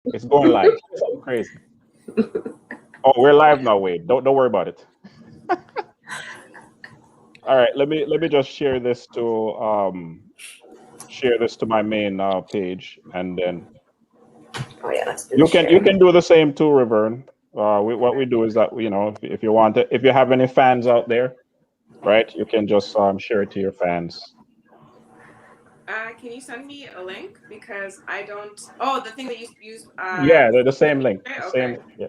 It's going live. Something crazy. Oh, we're live now. Wait, don't worry about it. All right, let me just share this to my main page, and then Oh yeah, let's do the you sharing. can do the same too, Reverne. What we do is that if you want it, if you have any fans out there, right, you can just share it to your fans. Can you send me a link because I don't? Oh, the thing that you use. Yeah, the same link, the Okay. same yeah,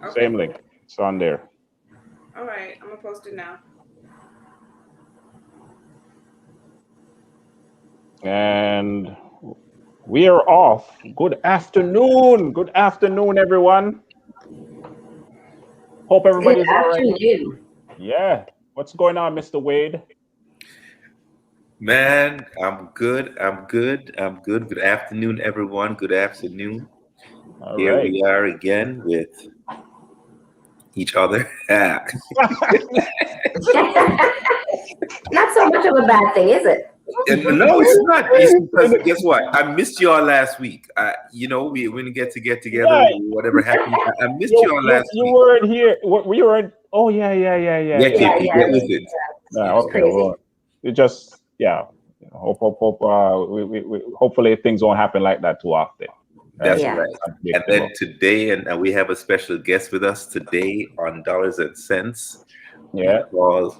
Okay. same link. It's on there. All right. I'm gonna post it now. And we are off. Good afternoon. Good afternoon, everyone. Hope Good everybody's all right. afternoon. Yeah. What's going on, Mr. Wade? Man, I'm good. I'm good. I'm good. Good afternoon, everyone. Good afternoon. All Here right. we are again with each other. Not so much of a bad thing, is it? No, it's not. Because guess what? I missed you all last week. We didn't get together. Yeah, Whatever happened, I missed you, you all you, last you week. weren't here. We weren't. Oh, yeah, yeah, yeah, yeah, Yeah, yeah, Yeah, KP, yeah. yeah. get with it. Yeah, Yeah. okay, Crazy. well, it just, yeah. Hope, we hopefully things won't happen like that too often. That's Yeah. right. And then today, and we have a special guest with us today on Dollars and Cents. Yeah.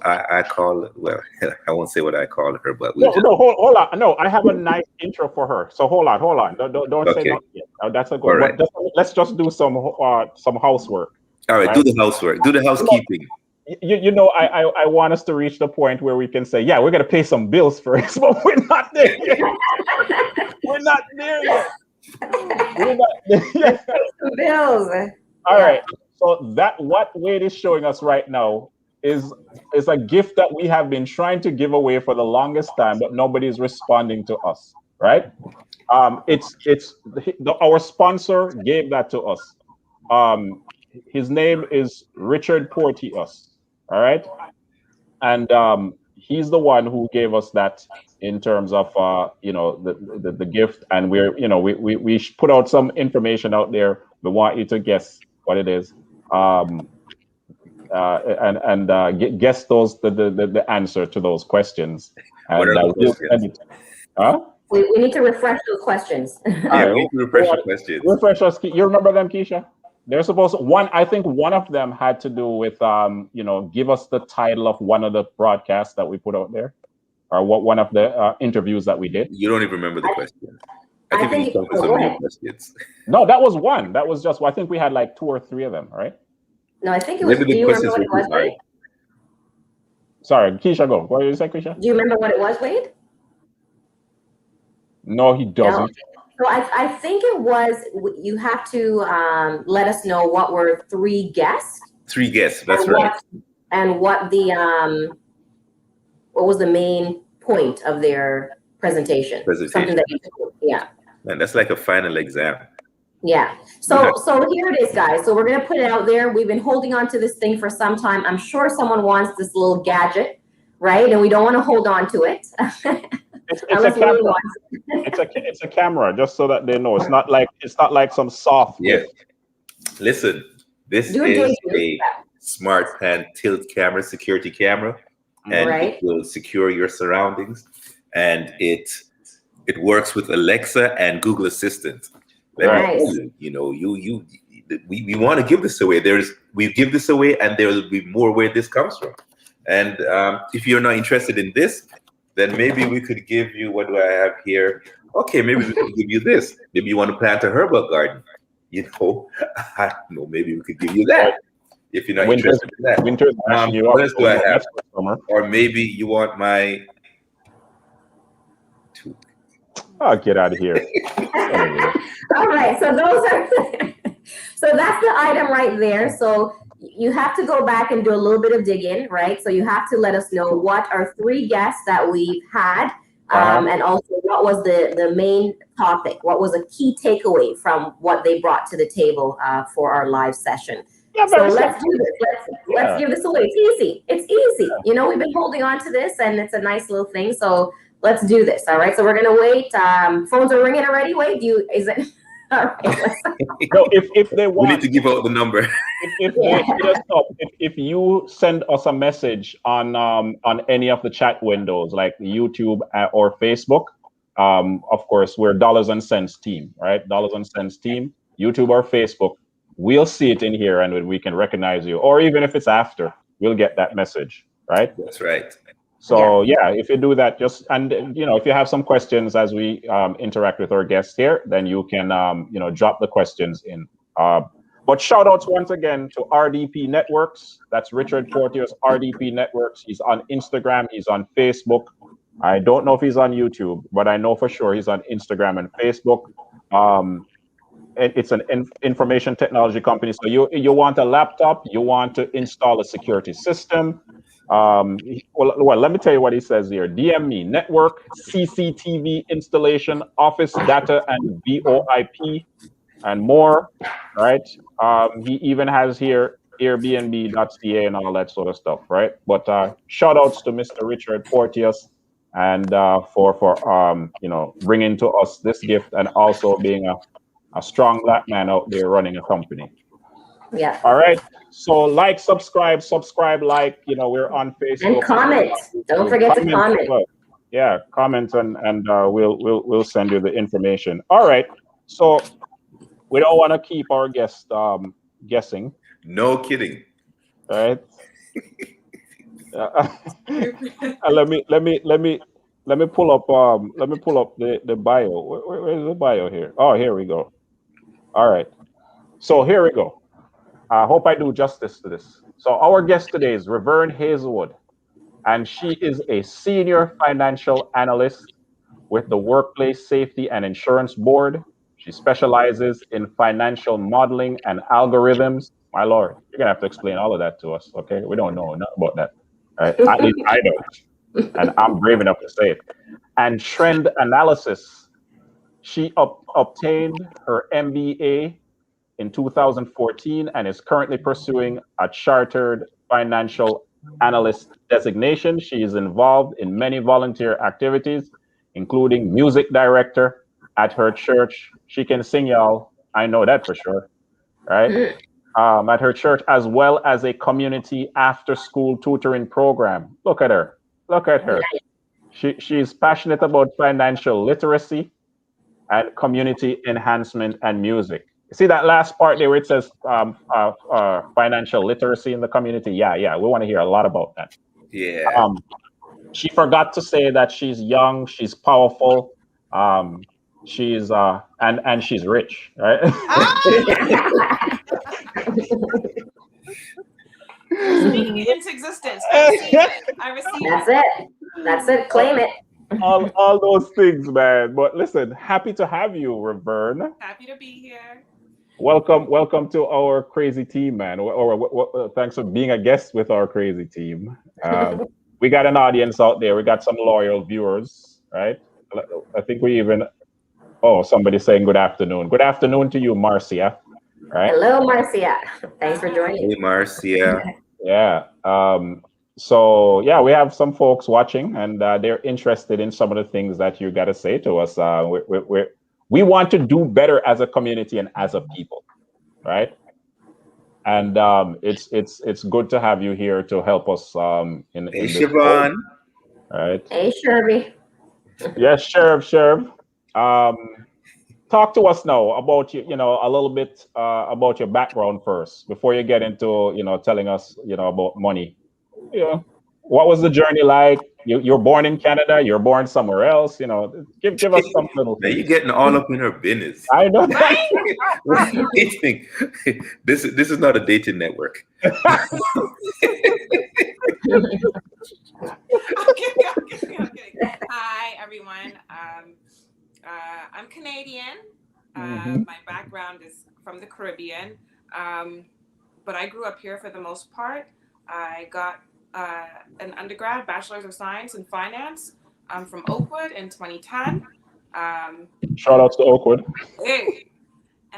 I call, well, I won't say what I call her, but No, no, hold on. No, I have a nice intro for her. So hold on. Don't say Okay. nothing yet. That's a All good. right. Let's just do some housework. All right, Right? do the housework, do the housekeeping. I want us to reach the point where we can say, yeah, we're gonna pay some bills first, but we're not there yet. We're not there yet. We're not there yet. Some bills. All right. So that what Wade is showing us right now is a gift that we have been trying to give away for the longest time, but nobody's responding to us. Right? Our sponsor gave that to us. His name is Richard Porteous. All right, and he's the one who gave us that in terms of the gift, and we put out some information out there. We want you to guess what it is, guess the answer to those questions, What and are the we'll questions? send it. Huh? We need to refresh those questions. All Yeah, right, we need to refresh the questions. refresh us. You remember them, Keisha? They're supposed one. I think one of them had to do with give us the title of one of the broadcasts that we put out there, or what one of the interviews that we did. You don't even remember the question. I think we think need to come go with some new ahead. questions. No, that was one. That was just. I think we had like 2 or 3 of them. Right? No, I think it was. Maybe Do the you remember questions what were it too was, hard. Wade? Sorry, Keisha, go. What did you say, Keisha? Do you remember what it was, Wade? No, he doesn't. So I think it was. You have to let us know what were 3 guests. 3 guests. That's and right. What was the main point of their presentation? Something that yeah. Man, that's like a final exam. Yeah. So here it is, guys. So we're gonna put it out there. We've been holding on to this thing for some time. I'm sure someone wants this little gadget, right? And we don't want to hold on to it. It's a camera. It's a camera, just so that they know. It's not like some soft. Yeah. Listen, this is a smart pan tilt camera, security camera, and it will secure your surroundings, and it works with Alexa and Google Assistant. Let me tell you, we want to give this away. We give this away, and there will be more where this comes from. And if you're not interested in this, then maybe we could give you, what do I have here? Okay, maybe we could give you this. Maybe you want to plant a herbal garden. I don't know, maybe we could give you that. If you're not interested in that. What else do I have? Or maybe you want my... Oh, get out of here. All right, so so that's the item right there. So you have to go back and do a little bit of digging, right? So you have to let us know what are 3 guests that we've had, and also what was the main topic, what was a key takeaway from what they brought to the table for our live session. Yeah, so let's do this. Let's give this away. It's easy. It's easy. We've been holding on to this, and it's a nice little thing. So let's do this. All right. So we're gonna wait. Phones are ringing already. Wait, is it? All right. No, if they want, we need to give out the number. if they hit us up, if you send us a message on any of the chat windows like YouTube or Facebook, of course we're Dollars and Cents team, right? Dollars and Cents team, YouTube or Facebook. We'll see it in here and we can recognize you. Or even if it's after, we'll get that message, right? That's right. So yeah, if you do that, just and if you have some questions as we interact with our guests here, then you can drop the questions in. But shout outs once again to RDP Networks. That's Richard Portier's RDP Networks. He's on Instagram. He's on Facebook. I don't know if he's on YouTube, but I know for sure he's on Instagram and Facebook. It's an information technology company. So you want a laptop, you want to install a security system. Well, let me tell you what he says here. DM me, network, CCTV installation, office data, and VoIP, and more, right? He even has here Airbnb.ca and all that sort of stuff, right? But shout outs to Mr. Richard Porteous and for bringing to us this gift and also being a strong black man out there running a company. Yeah. All right. So like, subscribe, like, we're on Facebook. And comment. Don't forget to comment. Well. Yeah, comment and we'll send you the information. All right. So we don't want to keep our guests guessing. No kidding. All right. Let me pull up the bio. Where's the bio here? Oh, here we go. All right. So here we go. I hope I do justice to this. So our guest today is Reverne Hazelwood, and she is a senior financial analyst with the Workplace Safety and Insurance Board. She specializes in financial modeling and algorithms. My Lord, you're gonna have to explain all of that to us, okay? We don't know enough about that. All right? At least I don't, and I'm brave enough to say it. And trend analysis. She obtained her MBA in 2014 and is currently pursuing a chartered financial analyst designation. She is involved in many volunteer activities, including music director at her church. She can sing, y'all. I know that for sure, right? At her church, as well as a community after-school tutoring program. Look at her. Look at her. She's passionate about financial literacy and community enhancement and music. See that last part there where it says financial literacy in the community? Yeah, we want to hear a lot about that. Yeah. She forgot to say that she's young, she's powerful, she's and she's rich, right? Speaking it into existence. I receive it. I receive That's it. Claim it. all those things, man. But listen, happy to have you, Reverne. Happy to be here. Welcome to our crazy team, man. Or thanks for being a guest with our crazy team. We got an audience out there. We got some loyal viewers, right? I think we even. Oh, somebody's saying good afternoon. Good afternoon to you, Marcia. Right? Hello, Marcia. Thanks for joining. Hey, Marcia. Yeah. So yeah, we have some folks watching, and they're interested in some of the things that you got to say to us. We want to do better as a community and as a people, right? And it's good to have you here to help us in Hey, this Siobhan. right? Hey, Sherby. Yes, Sheriff. Talk to us now about a little bit about your background first before you get into telling us about money. What was the journey like? You're born in Canada. You're born somewhere else. Give us some little. Now you're getting all up in her business. I know. What do you think? This is not a dating network. Okay. Hi, everyone. I'm Canadian. My background is from the Caribbean, but I grew up here for the most part. I got an undergrad, Bachelor's of Science in Finance from Oakwood in 2010. Shout out to Oakwood. Hey.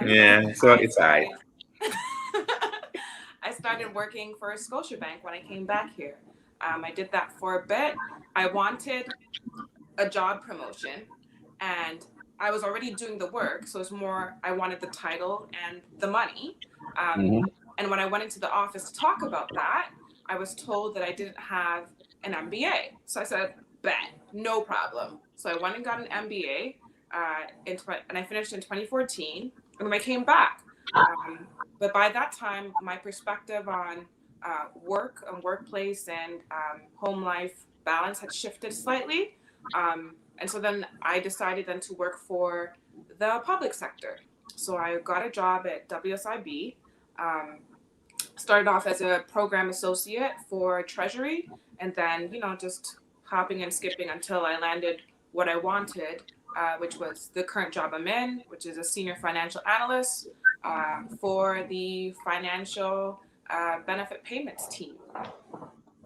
Yeah, so it's I started working for Scotiabank when I came back here. I did that for a bit. I wanted a job promotion, and I was already doing the work, so it's more I wanted the title and the money. Mm-hmm. And when I went into the office to talk about that, I was told that I didn't have an MBA. So I said, bet, no problem. So I went and got an MBA, and I finished in 2014. And then I came back. But by that time, my perspective on work and workplace and home life balance had shifted slightly. And so then I decided then to work for the public sector. So I got a job at WSIB. Started off as a program associate for Treasury, and then just hopping and skipping until I landed what I wanted, which was the current job I'm in, which is a senior financial analyst for the financial benefit payments team.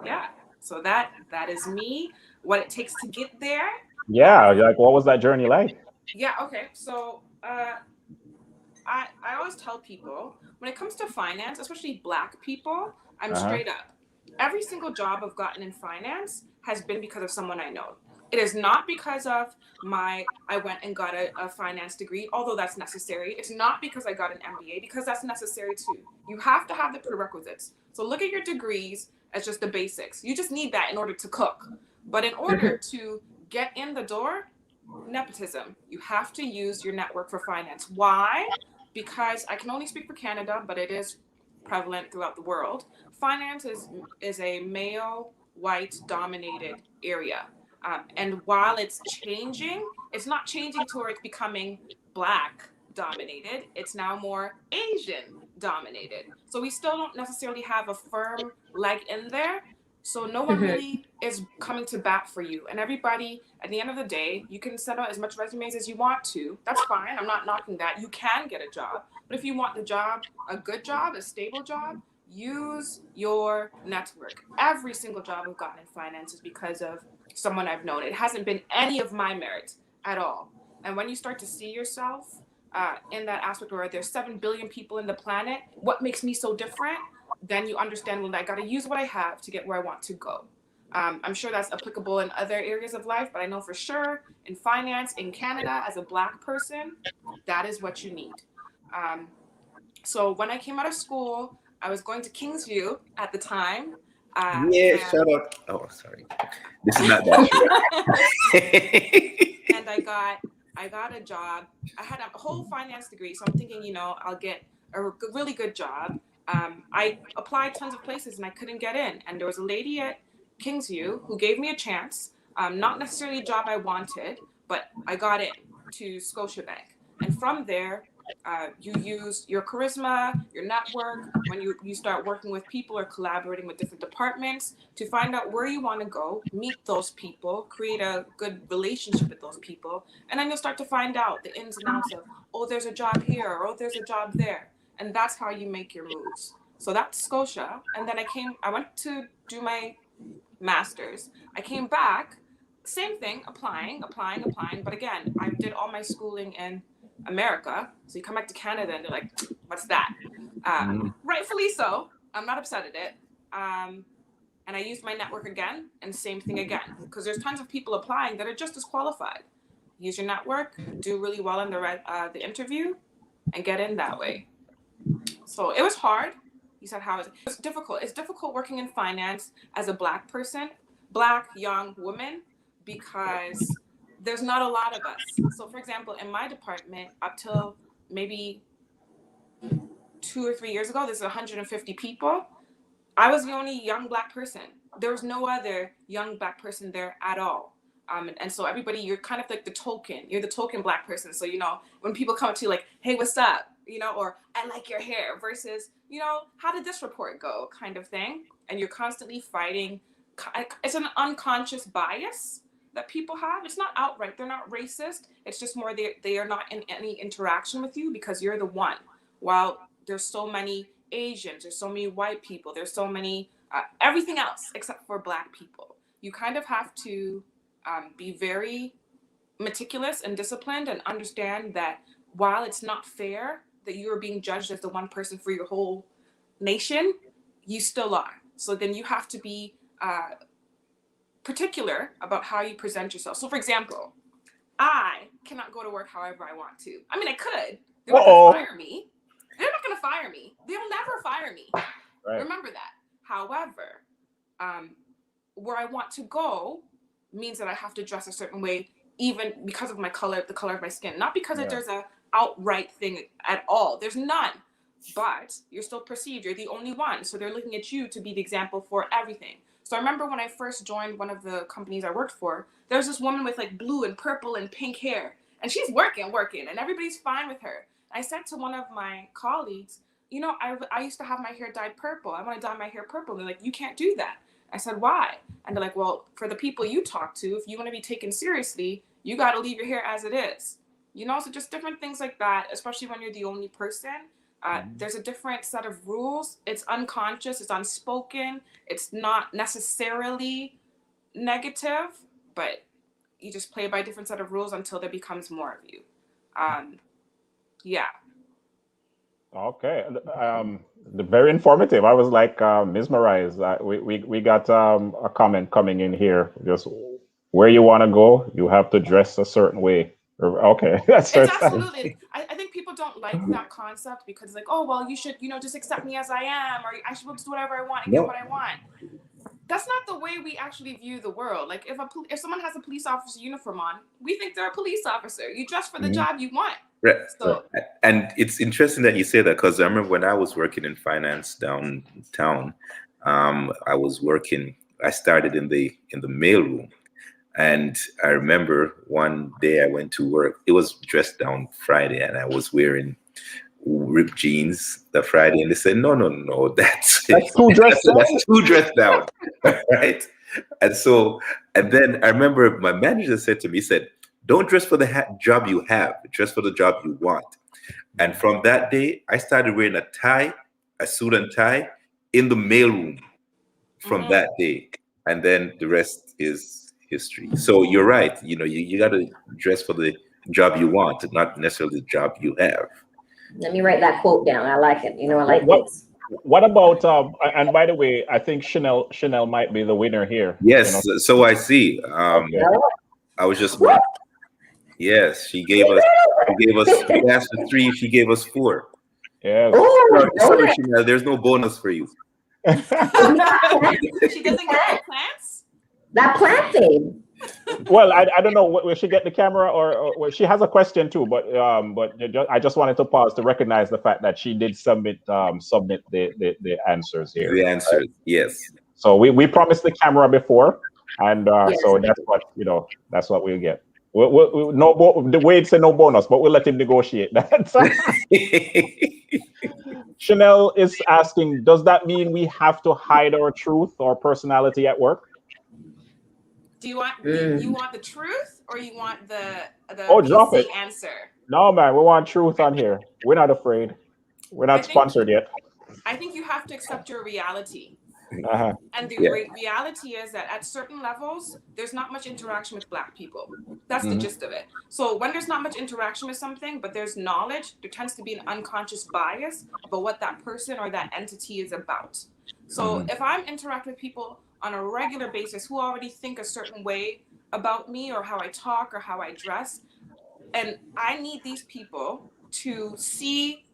Yeah, so that is me. What it takes to get there. Yeah, like what was that journey like? Yeah. Okay. So I always tell people when it comes to finance, especially Black people, I'm straight up. Every single job I've gotten in finance has been because of someone I know. It is not because of I went and got a finance degree, although that's necessary. It's not because I got an MBA, because that's necessary too. You have to have the prerequisites. So look at your degrees as just the basics. You just need that in order to cook. But in order to get in the door, nepotism. You have to use your network for finance. Why? Because I can only speak for Canada, but it is prevalent throughout the world. Finance is a male, white dominated area. And while it's changing, it's not changing towards becoming Black dominated. It's now more Asian dominated. So we still don't necessarily have a firm leg in there. So no one really is coming to bat for you. And everybody, at the end of the day, you can send out as much resumes as you want to. That's fine. I'm not knocking that. You can get a job. But if you want the job, a good job, a stable job, use your network. Every single job I've gotten in finance is because of someone I've known. It hasn't been any of my merit at all. And when you start to see yourself in that aspect where there's 7 billion people in the planet, what makes me so different? Then you understand, well, I got to use what I have to get where I want to go. I'm sure that's applicable in other areas of life, but I know for sure in finance, in Canada, as a Black person, that is what you need. So when I came out of school, I was going to Kingsview at the time. Shut up. Oh, sorry. This is not that. And I got a job. I had a whole finance degree, so I'm thinking, I'll get a really good job. I applied tons of places and I couldn't get in. And there was a lady at Kingsview who gave me a chance, not necessarily a job I wanted, but I got in to Scotiabank. And from there, you use your charisma, your network, when you start working with people or collaborating with different departments to find out where you want to go, meet those people, create a good relationship with those people. And then you'll start to find out the ins and outs of, oh, there's a job here, or oh, there's a job there. And that's how you make your moves. So that's Scotia. And then I went to do my master's. I came back, same thing, applying. But again, I did all my schooling in America. So you come back to Canada and they're like, what's that? Rightfully so. I'm not upset at it. And I used my network again, and same thing again. Because there's tons of people applying that are just as qualified. Use your network, do really well in the interview, and get in that way. So it was hard. You said how is it? It's difficult. It's difficult working in finance as a Black person, Black young woman, because there's not a lot of us. So for example, in my department, up till maybe 2 or 3 years ago, there's 150 people. I was the only young Black person. There was no other young Black person there at all. And so everybody, you're kind of like the token. You're the token Black person. So, when people come up to you like, hey, what's up? Or I like your hair versus, how did this report go kind of thing. And you're constantly fighting. It's an unconscious bias that people have. It's not outright. They're not racist. It's just more they are not in any interaction with you because you're the one. While there's so many Asians, there's so many white people, there's so many, everything else except for Black people. You kind of have to be very meticulous and disciplined and understand that while it's not fair that you are being judged as the one person for your whole nation, you still are. So then you have to be particular about how you present yourself. So for example, I cannot go to work however I want to. I mean, I could. They're not going to fire me. They're not going to fire me. They'll never fire me. Right. Remember that. However, where I want to go means that I have to dress a certain way, even because of my color, the color of my skin. Not because there's a outright thing at all. There's none. But you're still perceived. You're the only one. So they're looking at you to be the example for everything. So I remember when I first joined one of the companies I worked for, there was this woman with like blue and purple and pink hair. And she's working, and everybody's fine with her. I said to one of my colleagues, you know, I used to have my hair dyed purple. I want to dye my hair purple. And they're like, you can't do that. I said, why? And they're like, well, for the people you talk to, if you want to be taken seriously, you got to leave your hair as it is. You know, so just different things like that, especially when you're the only person. There's a different set of rules. It's unconscious, it's unspoken. It's not necessarily negative, but you just play by a different set of rules until there becomes more of you. Yeah. Okay. Very informative. I was like mesmerized. We got a comment coming in here. Just where you want to go, you have to dress a certain way. Okay. It's absolutely. I think people don't like that concept because it's like, oh, well, you should, you know, just accept me as I am, or I should do whatever I want and get what I want. That's not the way we actually view the world. Like if someone has a police officer uniform on, we think they're a police officer. You dress for the job you want. Right. So, and it's interesting that you say that because I remember when I was working in finance downtown, I started in the mailroom. And I remember one day I went to work. It was dressed down Friday, and I was wearing ripped jeans the Friday. And they said, no, that's too dressed down. That's too dressed down, right? And then I remember my manager said to me, he said, don't dress for the job you have, dress for the job you want. And from that day, I started wearing a suit and tie in the mailroom from that day. And then the rest is history. So you're right. You know, you got to dress for the job you want, not necessarily the job you have. Let me write that quote down. I like it. You know, I like this. What about and by the way, I think Chanel might be the winner here. Yes, you know? So I see. I was just yes, she gave us we asked for 3, she gave us 4. Yeah. Sorry, Chanel, there's no bonus for you. She doesn't get plants? That plant thing. Well, I don't know. Will she get the camera or well, she has a question too, but I just wanted to pause to recognize the fact that she did submit the answers here. The answers, right? Yes. So we promised the camera before, and so that's what that's what we'll get. The Wade said no bonus, but we'll let him negotiate that. Chanel is asking, does that mean we have to hide our truth or personality at work? Do you want the truth or you want the drop it. answer? No, man, we want truth on here. We're not afraid. We're not sponsored yet. I think you have to accept your reality. And the reality is that at certain levels, there's not much interaction with Black people. That's the gist of it. So when there's not much interaction with something, but there's knowledge, there tends to be an unconscious bias about what that person or that entity is about. So if I'm interacting with people on a regular basis who already think a certain way about me or how I talk or how I dress, and I need these people to see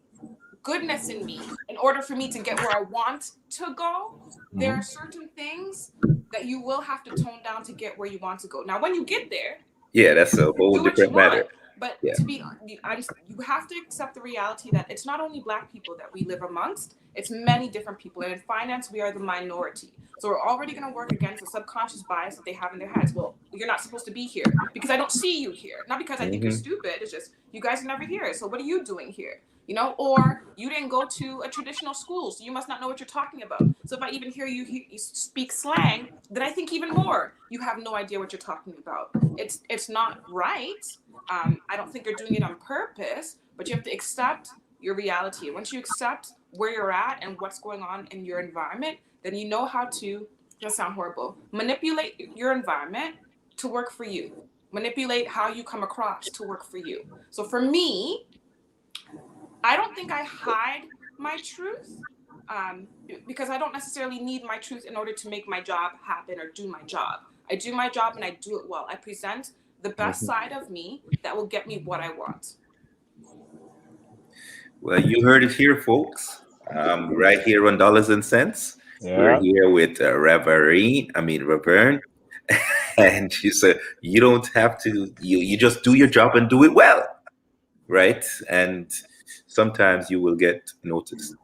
goodness in me in order for me to get where I want to go, there are certain things that you will have to tone down to get where you want to go. Now, when you get there, that's a whole different matter. But to be honest, you have to accept the reality that it's not only Black people that we live amongst, it's many different people. And in finance, we are the minority. So we're already going to work against the subconscious bias that they have in their heads. Well, you're not supposed to be here because I don't see you here. Not because I think you're stupid. It's just you guys are never here. So what are you doing here? You know, or you didn't go to a traditional school, so you must not know what you're talking about. So if I even hear you speak slang, then I think even more you have no idea what you're talking about. It's not right. I don't think you're doing it on purpose, but you have to accept your reality. Once you accept where you're at and what's going on in your environment, then you know how to, it'll sound horrible, manipulate your environment to work for you. Manipulate how you come across to work for you. So for me, I don't think I hide my truth because I don't necessarily need my truth in order to make my job happen or do my job. I do my job and I do it well. I present the best side of me that will get me what I want. Well, you heard it here, folks. Right here on Dollars and Cents. Yeah. We're here with Reverne. And she said, you don't have to, you just do your job and do it well. Right? And sometimes you will get noticed.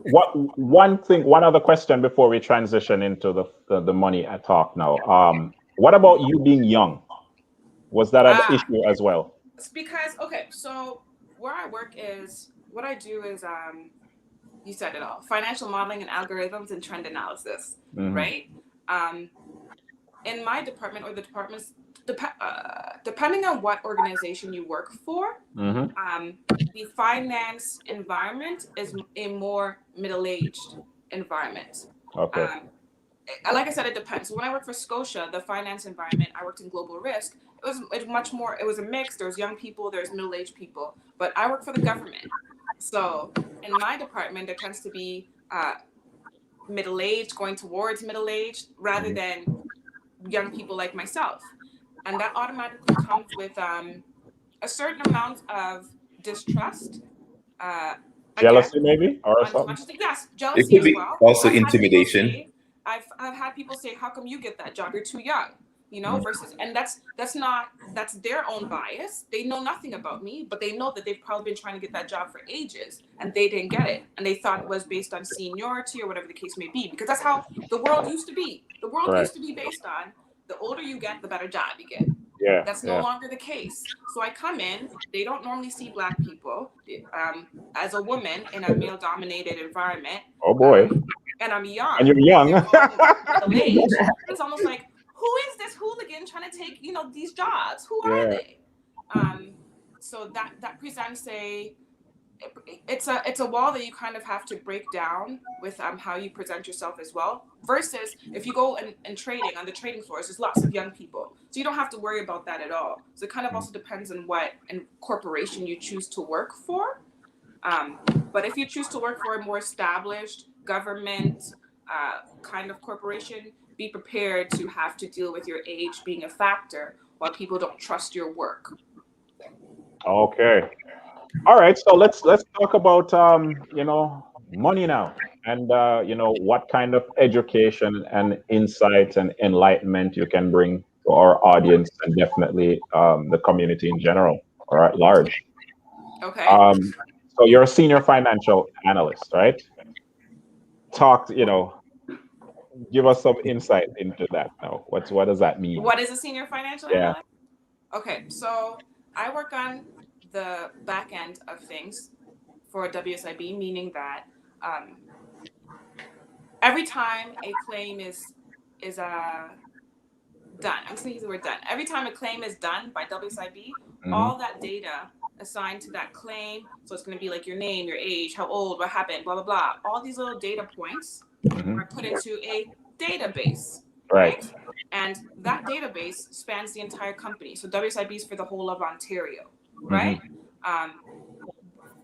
One other question before we transition into the money talk now. What about you being young? Was that an issue as well? It's because, okay, so where I work is, what I do is, you said it all, financial modeling and algorithms and trend analysis, right? In my department or the departments, depending on what organization you work for, the finance environment is a more middle-aged environment. Okay. Like I said, it depends. So when I worked for Scotia, the finance environment, I worked in global risk. It was a mix. There was young people, there's middle-aged people. But I work for the government. So in my department, there tends to be middle-aged, going towards middle-aged, rather than young people like myself. And that automatically comes with a certain amount of distrust. Jealousy, maybe, or something? Yes, It jealousy could as be well. also intimidation. I've had people say, how come you get that job? You're too young, you know, versus, and that's their own bias. They know nothing about me, but they know that they've probably been trying to get that job for ages and they didn't get it. And they thought it was based on seniority or whatever the case may be, because that's how the world used to be. The world used to be based on the older you get, the better job you get. Yeah. That's no longer the case. So I come in, they don't normally see Black people as a woman in a male dominated environment. Oh boy. And I'm young. And you're young. It's almost like, who is this hooligan trying to take, these jobs? Who are they? So that presents it's a wall that you kind of have to break down with how you present yourself as well. Versus if you go and trading on the trading floors, there's lots of young people, so you don't have to worry about that at all. So it kind of also depends on what corporation you choose to work for. But if you choose to work for a more established government kind of corporation, be prepared to have to deal with your age being a factor while people don't trust your work. Okay. All right. So let's talk about money now, and what kind of education and insight and enlightenment you can bring to our audience and definitely the community in general or at large. Okay. So you're a senior financial analyst, right? Give us some insight into that now. What does that mean? What is a senior financial analyst? Okay, so I work on the back end of things for WSIB, meaning that every time a claim is done, I'm just gonna use the word done. Every time a claim is done by WSIB, all that data assigned to that claim, so it's gonna be like your name, your age, how old, what happened, blah, blah, blah. All these little data points are put into a database, right? And that database spans the entire company. So WSIB is for the whole of Ontario, right?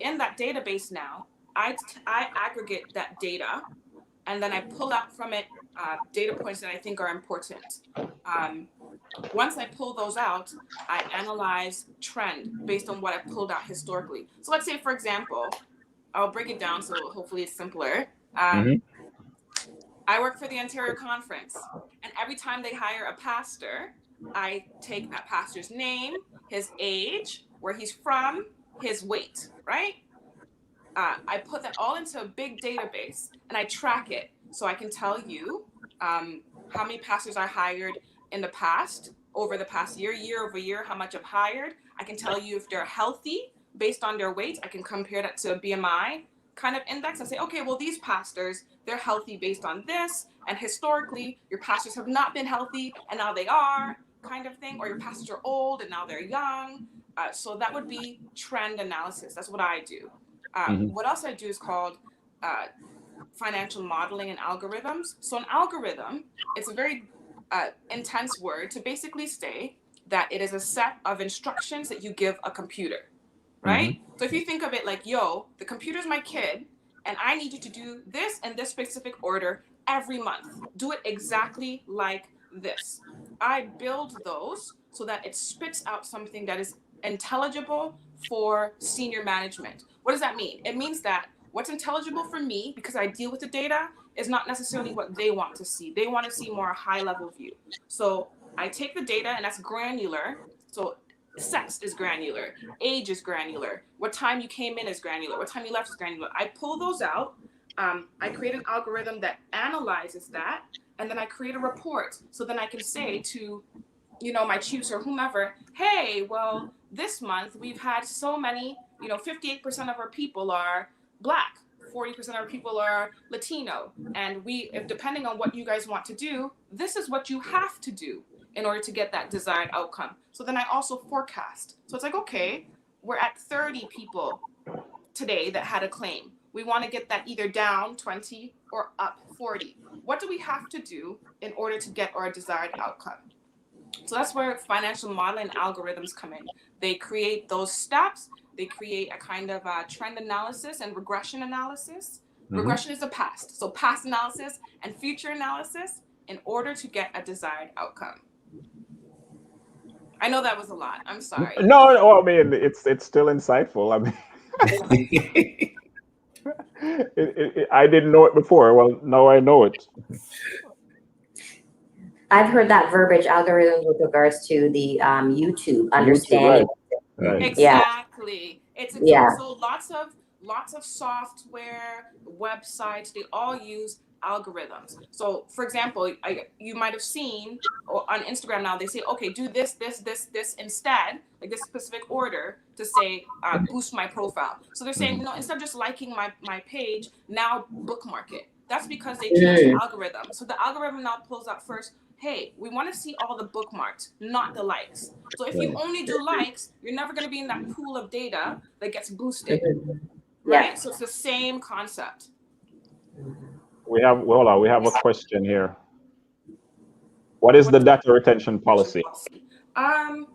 In that database now, I aggregate that data, and then I pull out from it data points that I think are important. Once I pull those out, I analyze trend based on what I pulled out historically. So let's say, for example, I'll break it down so hopefully it's simpler. I work for the Ontario Conference, and every time they hire a pastor, I take that pastor's name, his age, where he's from, his weight, right? I put that all into a big database, and I track it so I can tell you how many pastors I hired in the past, over the past year over year, how much I've hired. I can tell you if they're healthy based on their weight. I can compare that to a BMI kind of index and say, okay, well, these pastors, they're healthy based on this. And historically, your pastors have not been healthy and now they are, kind of thing. Or your pastors are old and now they're young. So that would be trend analysis. That's what I do. What else I do is called financial modeling and algorithms. So an algorithm, it's a very intense word to basically say that it is a set of instructions that you give a computer, right? So if you think of it like, the computer's my kid, and I need you to do this in this specific order every month. Do it exactly like this. I build those so that it spits out something that is intelligible for senior management. What does that mean? It means that what's intelligible for me, because I deal with the data, is not necessarily what they want to see. They want to see more high level view. So I take the data, and that's granular. So sex is granular, age is granular, what time you came in is granular, what time you left is granular. I pull those out. I create an algorithm that analyzes that, and then I create a report. So then I can say to, my chiefs or whomever, hey, well, this month we've had so many, 58% of our people are Black, 40% of our people are Latino, and if depending on what you guys want to do, this is what you have to do in order to get that desired outcome. So then I also forecast. So it's like, okay, we're at 30 people today that had a claim. We want to get that either down 20 or up 40. What do we have to do in order to get our desired outcome? So that's where financial modeling algorithms come in. They create those steps. They create a kind of trend analysis and regression analysis. Regression is the past. So past analysis and future analysis in order to get a desired outcome. I know that was a lot. I'm sorry. No, I mean, it's still insightful. I mean, I didn't know it before. Well, now I know it. I've heard that verbiage algorithm with regards to the YouTube understanding. Right. Exactly. So lots of software, websites, they all use algorithms. So for example, you might have seen on Instagram now, they say, okay, do this instead, like this specific order to say, boost my profile. So they're saying, instead of just liking my page, now bookmark it. That's because they changed the algorithm. So the algorithm now pulls out first, hey, we want to see all the bookmarks, not the likes. So if you only do likes, you're never going to be in that pool of data that gets boosted, right? So it's the same concept. We have a question here. What is the data retention policy? I'm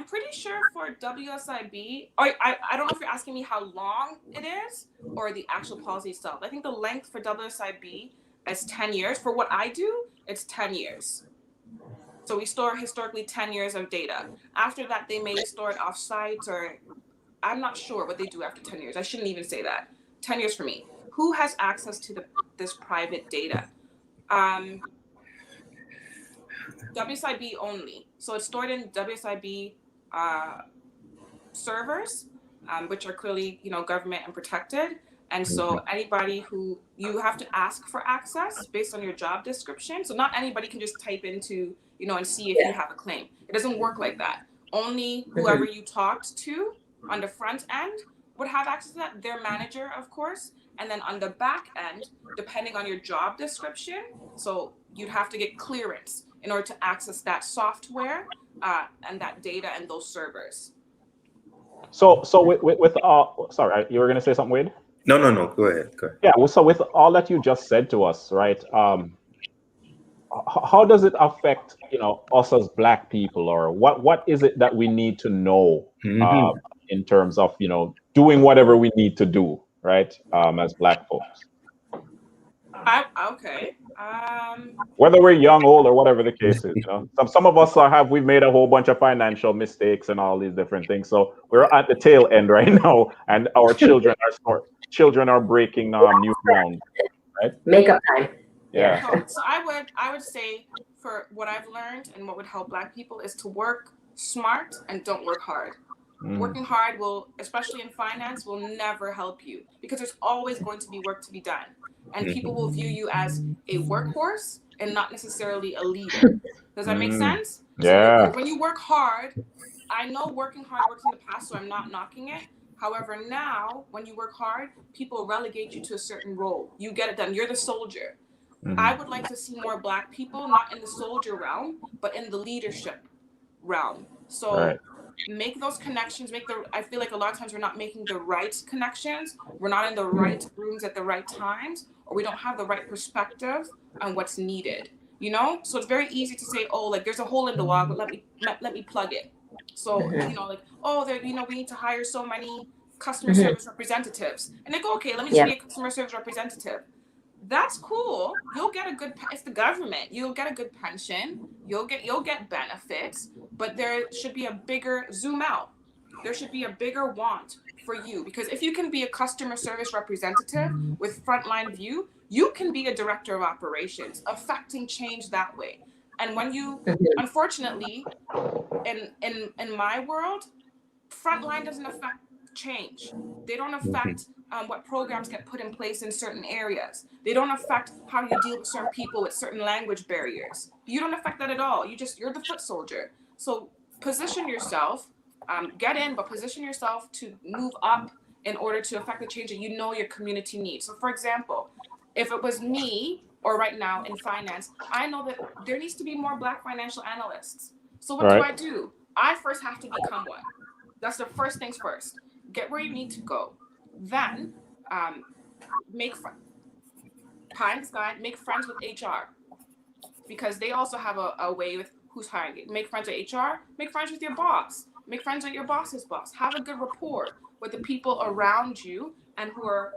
pretty sure for WSIB, I don't know if you're asking me how long it is or the actual policy itself. I think the length for WSIB is 10 years. For what I do, it's 10 years. So we store historically 10 years of data. After that, they may store it off-site, or I'm not sure what they do after 10 years. I shouldn't even say that. 10 years for me. Who has access to this private data? WSIB only. So it's stored in WSIB servers, which are clearly, government and protected. And so anybody who you have to ask for access based on your job description. So not anybody can just type into, and see if you have a claim. It doesn't work like that. Only whoever you talked to on the front end would have access to that, their manager, of course. And then on the back end, depending on your job description, so you'd have to get clearance in order to access that software and that data and those servers. So with sorry, you were going to say something, Wade? No. Go ahead. Yeah. Well, so with all that you just said to us, right? How does it affect, us as Black people, or what is it that we need to know in terms of, doing whatever we need to do, right? As Black folks. Okay. Whether we're young, old, or whatever the case is, some of us we've made a whole bunch of financial mistakes and all these different things. So we're at the tail end right now, and our children are breaking new ground, right? Makeup time. Yeah. So I would say, for what I've learned and what would help Black people, is to work smart and don't work hard. Working hard will, especially in finance, will never help you, because there's always going to be work to be done. And people will view you as a workhorse and not necessarily a leader. Does that make sense? Yeah. So when you work hard, I know working hard works in the past, so I'm not knocking it. However, now when you work hard, people relegate you to a certain role. You get it done. You're the soldier. I would like to see more Black people, not in the soldier realm, but in the leadership realm. So make those connections, I feel like a lot of times we're not making the right connections. We're not in the right rooms at the right times, or we don't have the right perspective on what's needed, So it's very easy to say, oh, like there's a hole in the wall, but let me plug it. So, we need to hire so many customer service representatives. And they go, okay, let me just be a customer service representative. that's cool. You'll get a good. It's the government. You'll get a good pension. You'll get benefits. But there should be a bigger zoom out. There should be a bigger want for you, because if you can be a customer service representative with frontline view, you can be a director of operations, affecting change that way. And when you, unfortunately, in my world, frontline doesn't affect change. They don't affect what programs get put in place in certain areas. They don't affect how you deal with certain people with certain language barriers. You don't affect that at all. You're the foot soldier. So position yourself, get in, but position yourself to move up in order to affect the change that you know your community needs. So for example, if it was me, or right now in finance, I know that there needs to be more Black financial analysts. So what Right. do? I first have to become one. That's the first things first. Get where you need to go. Then make pie in the sky, make friends with HR, because they also have a way with who's hiring you. Make friends with HR, make friends with your boss, make friends with your boss's boss. Have a good rapport with the people around you and who are,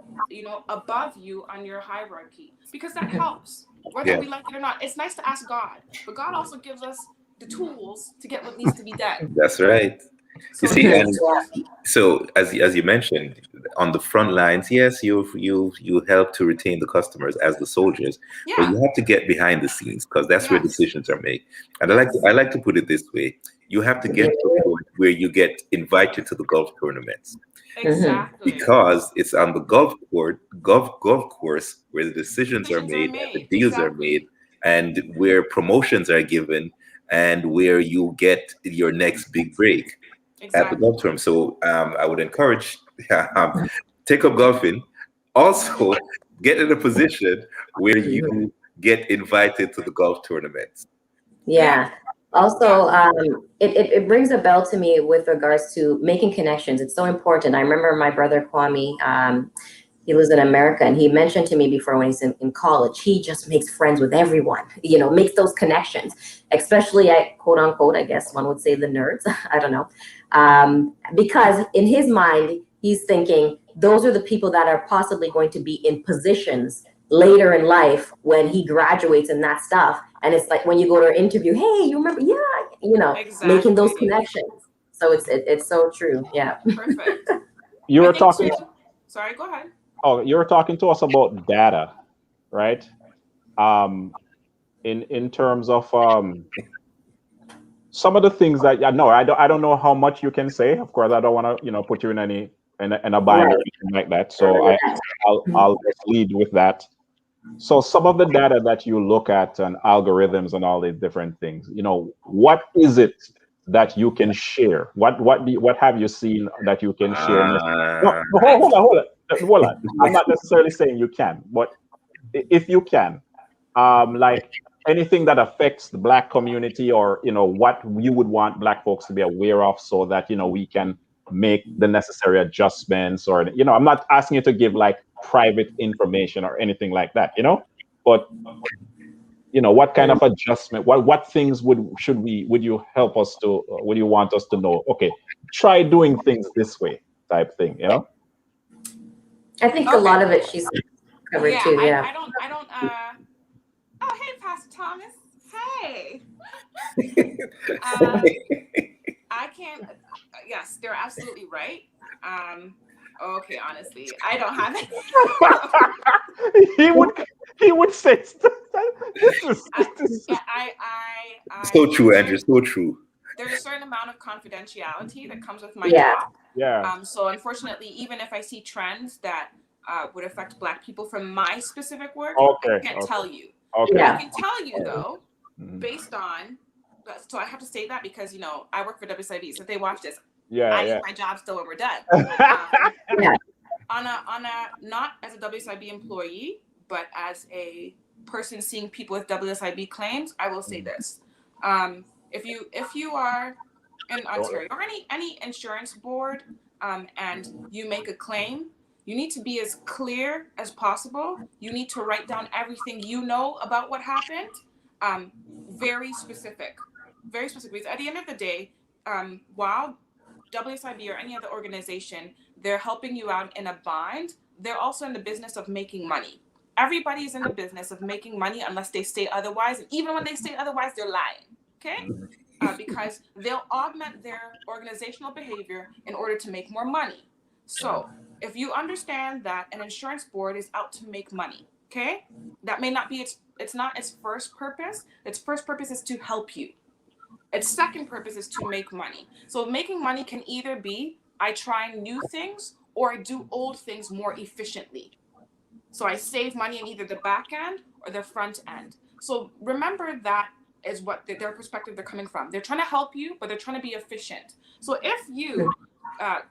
above you on your hierarchy, because that helps. Whether we like it or not, it's nice to ask God, but God also gives us the tools to get what needs to be done. That's right. So You see, and so as you mentioned, on the front lines, yes, you help to retain the customers as the soldiers, but you have to get behind the scenes, because that's where decisions are made. And I like to put it this way: you have to get to the point where you get invited to the golf tournaments. Exactly. Because it's on the golf course where the decisions are made and the deals are made, and where promotions are given, and where you get your next big break at the golf tournament. So I would encourage take up golfing. Also, get in a position where you get invited to the golf tournaments. Yeah. Also, it brings a bell to me with regards to making connections. It's so important. I remember my brother Kwame, he lives in America, and he mentioned to me before, when he's in college, he just makes friends with everyone, makes those connections, especially at quote unquote, I guess one would say, the nerds. I don't know. Because in his mind, he's thinking those are the people that are possibly going to be in positions later in life when he graduates and that stuff. And it's like when you go to an interview, hey, you remember? Yeah, making those connections. So it's so true. Yeah. Perfect. You were talking. Sorry, go ahead. Oh, you were talking to us about data, right? In terms of some of the things that I don't know how much you can say. Of course, I don't want to put you in a bind or anything like that. So I'll just lead with that. So some of the data that you look at and algorithms and all these different things, what is it that you can share? What have you seen that you can share? No, hold on. I'm not necessarily saying you can, but if you can, like anything that affects the Black community, or what you would want Black folks to be aware of, so that we can make the necessary adjustments, or I'm not asking you to give like private information or anything like that, but what kind of adjustment, what things would you help us to, would you want us to know? Okay, try doing things this way, type thing, I think a lot of it she's covered too. Yeah. I don't oh, hey, Pastor Thomas. Hey. I can't. Yes, they're absolutely right. Okay, honestly, I don't have it. he would say so true, Andrew. So true. There's a certain amount of confidentiality that comes with my job. Yeah. So unfortunately, even if I see trends that would affect Black people from my specific work, I can't tell you. Okay. I can tell you though, based on. So I have to say that because I work for WSIB, so if they watch this, I need my job still when we're done. On a not as a WSIB employee, but as a person seeing people with WSIB claims, I will say this: if you are in Ontario or any insurance board, and you make a claim, you need to be as clear as possible. You need to write down everything you know about what happened. Very specific. Because at the end of the day, while WSIB or any other organization, they're helping you out in a bind, they're also in the business of making money. Everybody's in the business of making money unless they say otherwise. And even when they say otherwise, they're lying. Okay? Because they'll augment their organizational behavior in order to make more money. So if you understand that an insurance board is out to make money, okay? That may not be it's not its first purpose. Its first purpose is to help you. Its second purpose is to make money. So making money can either be I try new things or I do old things more efficiently. So I save money in either the back end or the front end. So remember that is what their perspective they're coming from. They're trying to help you, but they're trying to be efficient. So if you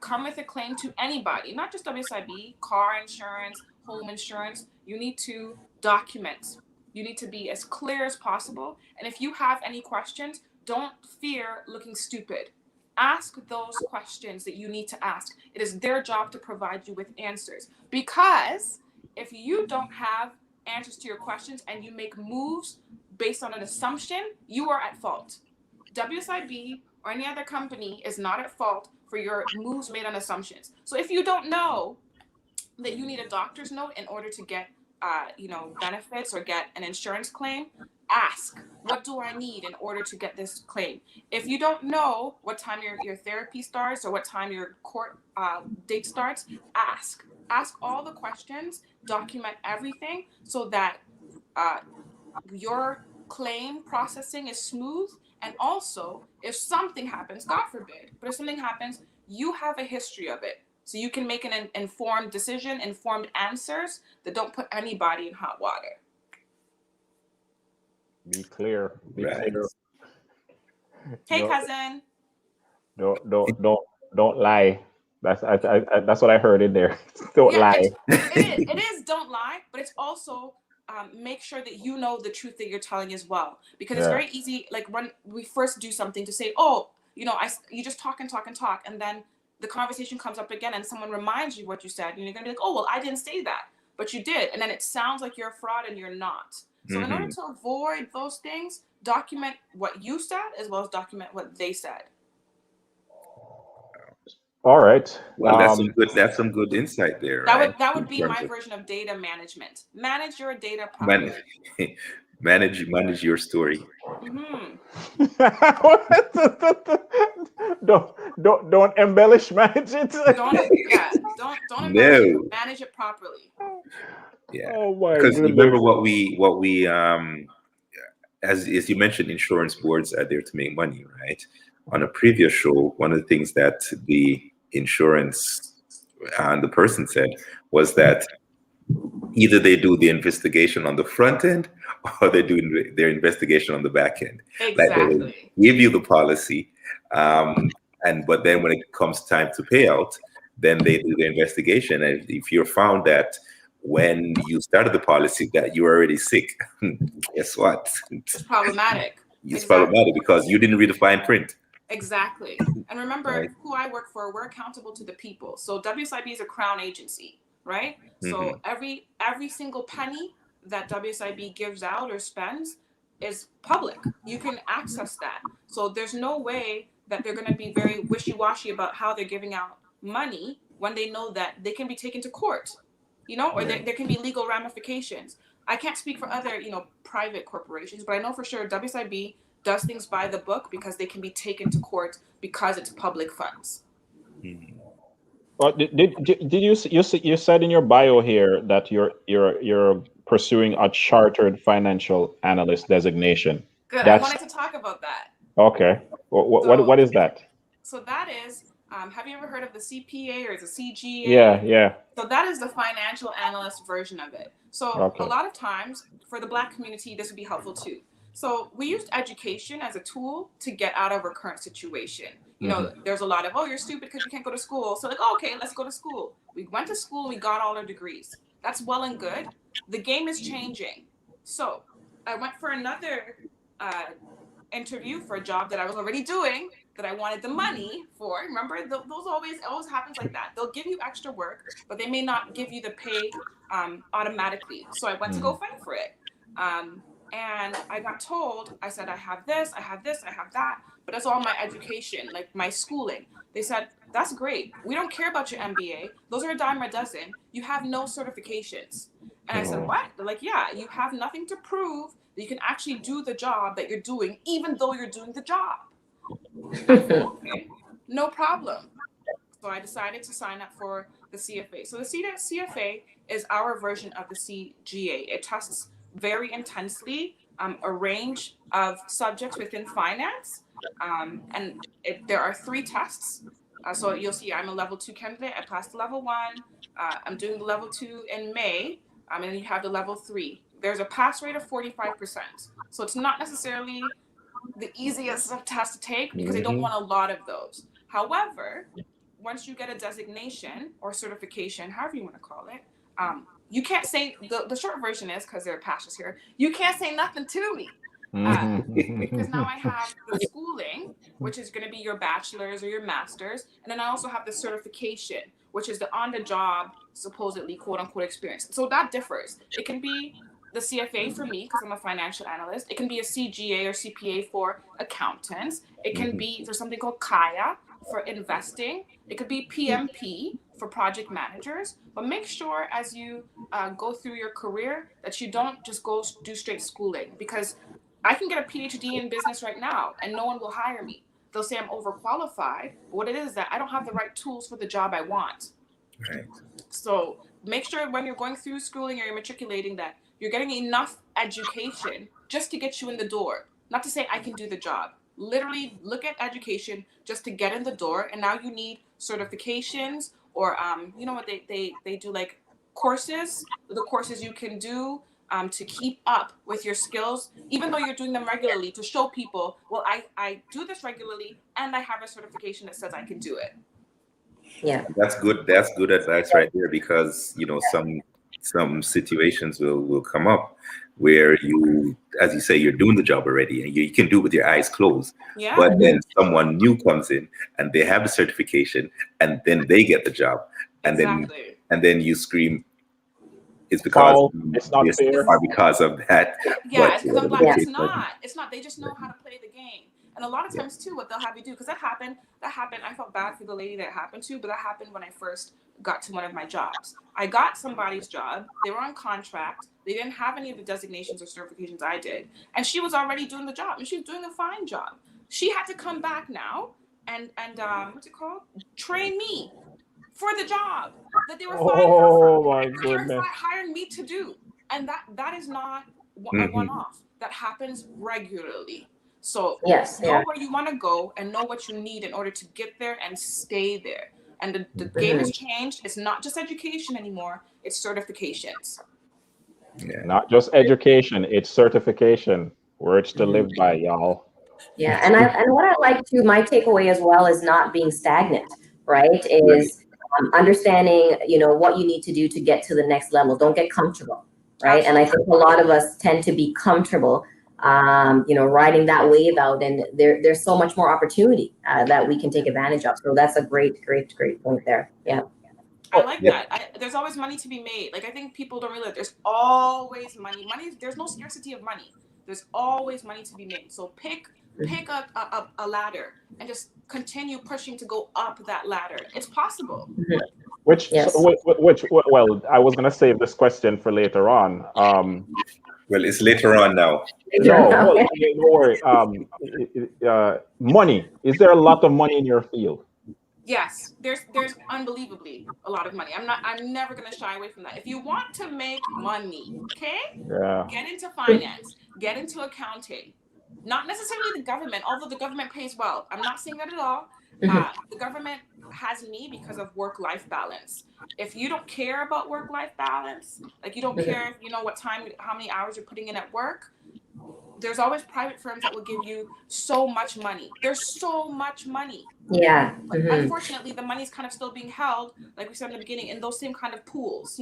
come with a claim to anybody, not just WSIB, car insurance, home insurance, you need to document. You need to be as clear as possible. And if you have any questions, don't fear looking stupid. Ask those questions that you need to ask. It is their job to provide you with answers. Because if you don't have answers to your questions and you make moves based on an assumption, you are at fault. WSIB or any other company is not at fault for your moves made on assumptions. So if you don't know that you need a doctor's note in order to get benefits or get an insurance claim, ask, what do I need in order to get this claim? If you don't know what time your therapy starts or what time your court date starts, ask. Ask all the questions, document everything so that your claim processing is smooth. And also, if something happens, God forbid, but if something happens, you have a history of it. So you can make an informed decision, informed answers that don't put anybody in hot water. Be clear. Be clear. Hey, cousin. Don't lie. That's what I heard in there. Don't lie. It is don't lie, but it's also make sure that you know the truth that you're telling as well. Because it's very easy, like when we first do something, to say, oh, you just talk and talk and talk, and then the conversation comes up again and someone reminds you what you said, and you're gonna be like, oh, well, I didn't say that, but you did, and then it sounds like you're a fraud and you're not. So in order to avoid those things, document what you said as well as document what they said. All right. Well, that's some good insight there. That would be my version of data management. Manage your data properly. Manage your story. Don't embellish. Manage it. Don't embellish it. Manage it properly. Yeah. Oh my because goodness. remember what we as you mentioned, insurance boards are there to make money, right? On a previous show, one of the things that the insurance and the person said was that either they do the investigation on the front end or they do their investigation on the back end. Exactly. Like they give you the policy, but then when it comes time to pay out, then they do the investigation. And if you're found that when you started the policy that you were already sick, guess what? It's problematic. It's problematic because you didn't read the fine print. Exactly. And remember, who I work for, we're accountable to the people. So WSIB is a crown agency, right? So every single penny that WSIB gives out or spends is public. You can access that. So there's no way that they're going to be very wishy-washy about how they're giving out money when they know that they can be taken to court, or there can be legal ramifications. I can't speak for other, private corporations, but I know for sure WSIB does things by the book because they can be taken to court because it's public funds. Well, did you said in your bio here that you're pursuing a chartered financial analyst designation? Good. I wanted to talk about that. Okay. What is that? So that is, have you ever heard of the CPA or the CGA? Yeah. So that is the financial analyst version of it. So a lot of times for the Black community, this would be helpful too. So we used education as a tool to get out of our current situation. There's a lot of, you're stupid because you can't go to school. So okay, let's go to school. We went to school and we got all our degrees. That's well and good. The game is changing. So I went for another interview for a job that I was already doing that I wanted the money for. Remember, those always happens like that. They'll give you extra work, but they may not give you the pay automatically. So I went to go fight for it. And I got told, I said, I have this, I have this, I have that, but that's all my education, like my schooling. They said, that's great. We don't care about your MBA. Those are a dime a dozen. You have no certifications. And I said, what? They're like, yeah, you have nothing to prove that you can actually do the job that you're doing, even though you're doing the job. I said, okay, no problem. So I decided to sign up for the CFA. So the CFA is our version of the CGA. It tests very intensely a range of subjects within finance. And there are 3 tests. So you'll see I'm a level 2 candidate. I passed the level 1. I'm doing the level 2 in May. And then you have the level 3. There's a pass rate of 45%. So it's not necessarily the easiest test to take because they don't want a lot of those. However, once you get a designation or certification, however you want to call it, you can't say, the short version is, because there are pastors here, you can't say nothing to me. Because now I have the schooling, which is going to be your bachelor's or your master's, and then I also have the certification, which is the on-the-job, supposedly, quote-unquote experience. So that differs. It can be the CFA for me, because I'm a financial analyst. It can be a CGA or CPA for accountants. It can be, there's something called Kaya for investing. It could be PMP for project managers. But make sure as you go through your career that you don't just go do straight schooling, because I can get a PhD in business right now and no one will hire me. They'll say I'm overqualified. But what it is that I don't have the right tools for the job I want. Right. So make sure when you're going through schooling or you're matriculating that you're getting enough education just to get you in the door. Not to say I can do the job. Literally look at education just to get in the door. And now you need certifications or, you know what, they do like courses, the courses you can do to keep up with your skills, even though you're doing them regularly, to show people, well, I do this regularly and I have a certification that says I can do it. Yeah, That's good advice right there, because some situations will come up where you, as you say, you're doing the job already and you can do it with your eyes closed. Yeah. But then someone new comes in and they have the certification and then they get the job, and Exactly. then you scream, it's because it's not fair. or because of that. Yeah, it's because I'm black. It's It's not. They just know how to play the game. And a lot of times too, what they'll have you do, because that happened. I felt bad for the lady that happened to, but that happened when I first got to one of my jobs. I got somebody's job. They were on contract. They didn't have any of the designations or certifications I did. And she was already doing the job, and she was doing a fine job. She had to come back now and what's it called? Train me for the job that they were hiring me to do. And that is not a one-off. That happens regularly. So know where you want to go and know what you need in order to get there and stay there. And the game has changed. It's not just education anymore. It's certifications. Yeah. Not just education, it's certification. Words to live by, y'all. Yeah, and what I like to, my takeaway as well is not being stagnant, right? Is understanding, what you need to do to get to the next level. Don't get comfortable, right? Absolutely. And I think a lot of us tend to be comfortable, riding that wave out, and there's so much more opportunity that we can take advantage of. So that's a great point there. Yeah. I like that. There's always money to be made. Like, I think people don't realize there's always money. There's no scarcity of money. There's always money to be made. So pick a ladder and just continue pushing to go up that ladder. It's possible. Well, I was gonna save this question for later on. Well, it's later on now. No, don't worry. Money. Is there a lot of money in your field? Yes, there's unbelievably a lot of money. I'm never gonna shy away from that. If you want to make money, okay? Yeah. Get into finance, get into accounting. Not necessarily the government, although the government pays well. I'm not saying that at all. The government has me because of work-life balance. If you don't care about work-life balance, like you don't care, what time, how many hours you're putting in at work, there's always private firms that will give you so much money. There's so much money. Yeah. But unfortunately, the money's kind of still being held, like we said in the beginning, in those same kind of pools,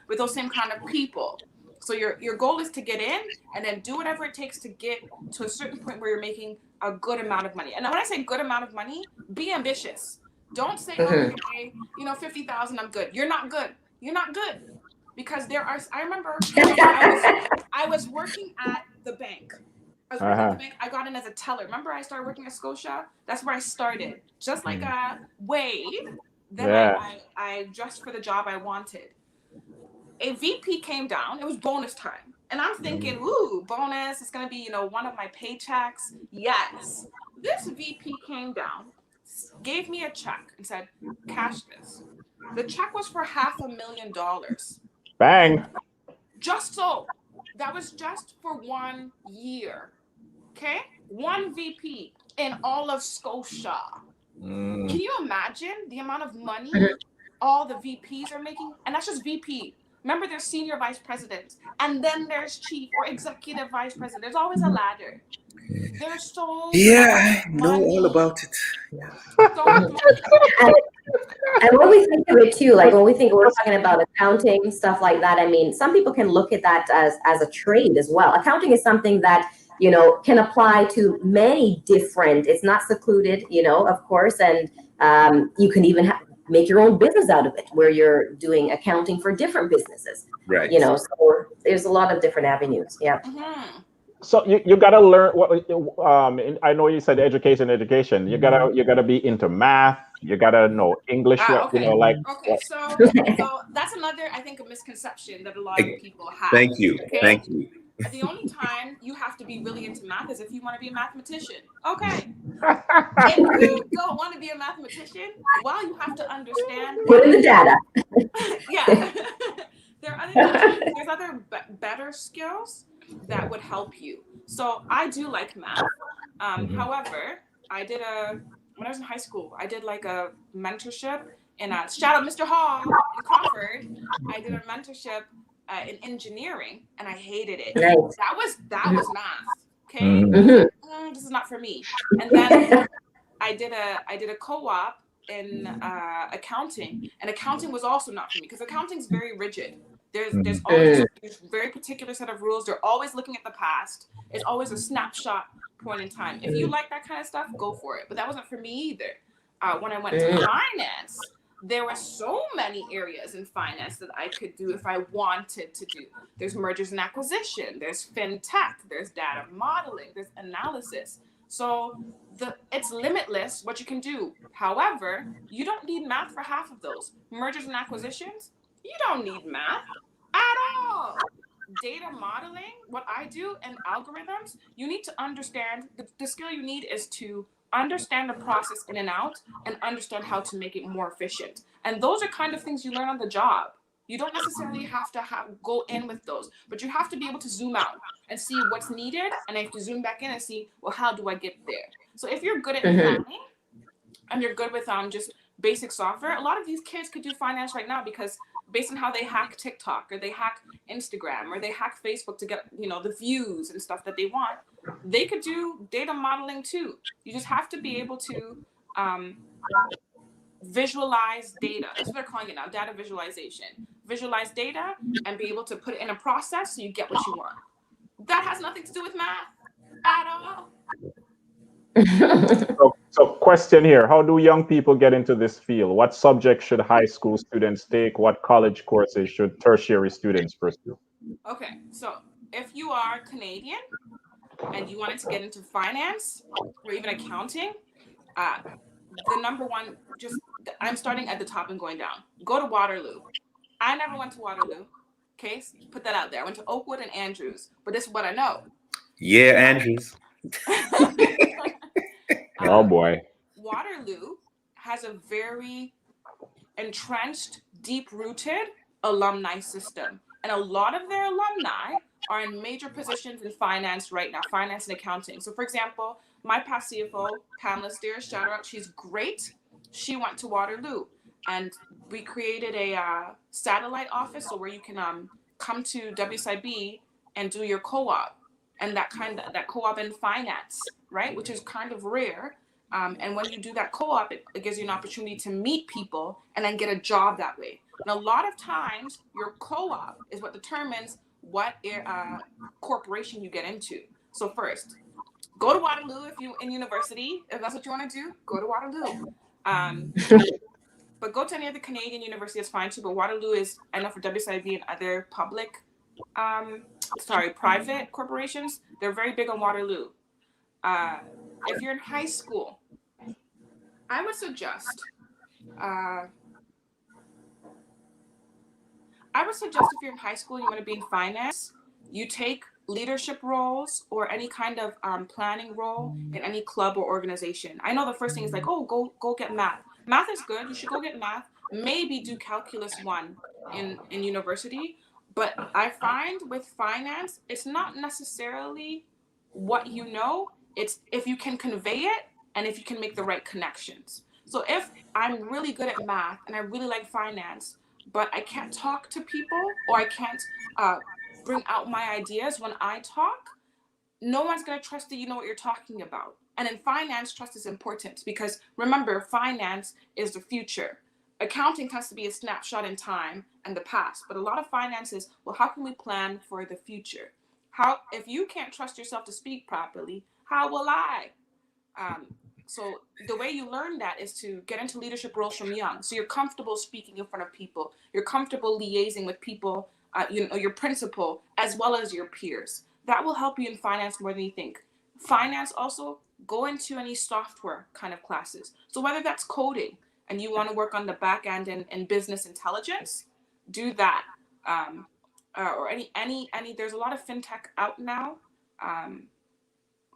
with those same kind of people. So your goal is to get in and then do whatever it takes to get to a certain point where you're making a good amount of money. And when I say good amount of money, be ambitious. Don't say, okay, 50,000, I'm good. You're not good. You're not good. Because I remember I was working at the bank. I got in as a teller. Remember I started working at Scotia? That's where I started. Just like a Wade. Then I dressed for the job I wanted. a VP came down. It was bonus time. And I'm thinking, ooh, bonus. It's going to be, one of my paychecks. Yes. This VP came down, gave me a check and said, cash this. The check was for $500,000. Bang. Just so. That was just for 1 year. Okay? One VP in all of Scotia. Can you imagine the amount of money all the VPs are making? And that's just VP. Remember, there's senior vice president, and then there's chief or executive vice president. There's always a ladder. There's so I much know money. all about it. Yeah. So much money. And when we think of it too, like when we're talking about accounting, stuff like that, I mean, some people can look at that as a trade as well. Accounting is something that, can apply to many different, it's not secluded, of course, and you can even make your own business out of it where you're doing accounting for different businesses. Right. So there's a lot of different avenues. Yeah. Mm-hmm. So you gotta learn what. I know you said education. You gotta be into math. You gotta know English. Okay. Okay. So that's another, I think, a misconception that a lot of people have. Thank you. Okay? Thank you. The only time you have to be really into math is if you want to be a mathematician. Okay. If you don't want to be a mathematician, well, you have to understand. Put in the data. Yeah. There's other better skills that would help you. So I do like math. However, when I was in high school, I did like a mentorship in shout out Mr. Hall in Crawford. I did a mentorship in engineering, and I hated it. Nice. That was math. Okay, this is not for me. And then I did a co-op in accounting, and accounting was also not for me because accounting is very rigid. There's always there's very particular set of rules. They're always looking at the past. It's always a snapshot point in time. If you like that kind of stuff, go for it. But that wasn't for me either. When I went to finance, there were so many areas in finance that I could do if I wanted to do. There's mergers and acquisition. There's fintech. There's data modeling. There's analysis. So it's limitless what you can do. However, you don't need math for half of those. Mergers and acquisitions, you don't need math at all. Data modeling, what I do, and algorithms, you need to understand, the skill you need is to understand the process in and out and understand how to make it more efficient. And those are kind of things you learn on the job. You don't necessarily have to go in with those, but you have to be able to zoom out and see what's needed, and you have to zoom back in and see, well, how do I get there? So if you're good at planning and you're good with just basic software, a lot of these kids could do finance right now because based on how they hack TikTok or they hack Instagram or they hack Facebook to get, the views and stuff that they want, they could do data modeling too. You just have to be able to visualize data. That's what they're calling it now, data visualization. Visualize data and be able to put it in a process so you get what you want. That has nothing to do with math at all. So question here, how do young people get into this field? What subjects should high school students take? What college courses should tertiary students pursue? Okay, so if you are Canadian and you wanted to get into finance or even accounting, the number one, I'm starting at the top and going down. Go to Waterloo. I never went to Waterloo. Okay, so put that out there. I went to Oakwood and Andrews, but this is what I know. Yeah, Andrews. Oh boy. Waterloo has a very entrenched, deep-rooted alumni system. And a lot of their alumni are in major positions in finance right now, finance and accounting. So for example, my past CFO, Pamela Steers, shout out, she's great. She went to Waterloo, and we created a satellite office so where you can come to WSIB and do your co-op, and that co-op in finance, right? Which is kind of rare. And when you do that co-op, it gives you an opportunity to meet people and then get a job that way. And a lot of times, your co-op is what determines what corporation you get into. So first, go to Waterloo if you in university. If that's what you want to do, go to Waterloo. But go to any other Canadian university, it's fine too. But Waterloo is, I know for WSIB and other private corporations, they're very big on Waterloo. If you're in high school, I would suggest I would suggest if you're in high school and you want to be in finance, you take leadership roles or any kind of planning role in any club or organization. I know the first thing is like, oh, go get math. Math is good. You should go get math. Maybe do calculus 1 in university. But I find with finance, it's not necessarily what you know. It's if you can convey it and if you can make the right connections. So if I'm really good at math and I really like finance, but I can't talk to people or I can't bring out my ideas when I talk, no one's going to trust that you know what you're talking about. And in finance, trust is important because remember, finance is the future. Accounting tends to be a snapshot in time and the past, but a lot of finance is, well, how can we plan for the future? How, if you can't trust yourself to speak properly, how will I? So the way you learn that is to get into leadership roles from young. So you're comfortable speaking in front of people. You're comfortable liaising with people, your principal, as well as your peers. That will help you in finance more than you think. Finance also, go into any software kind of classes. So whether that's coding and you want to work on the back end and business intelligence, do that. Or any, there's a lot of fintech out now.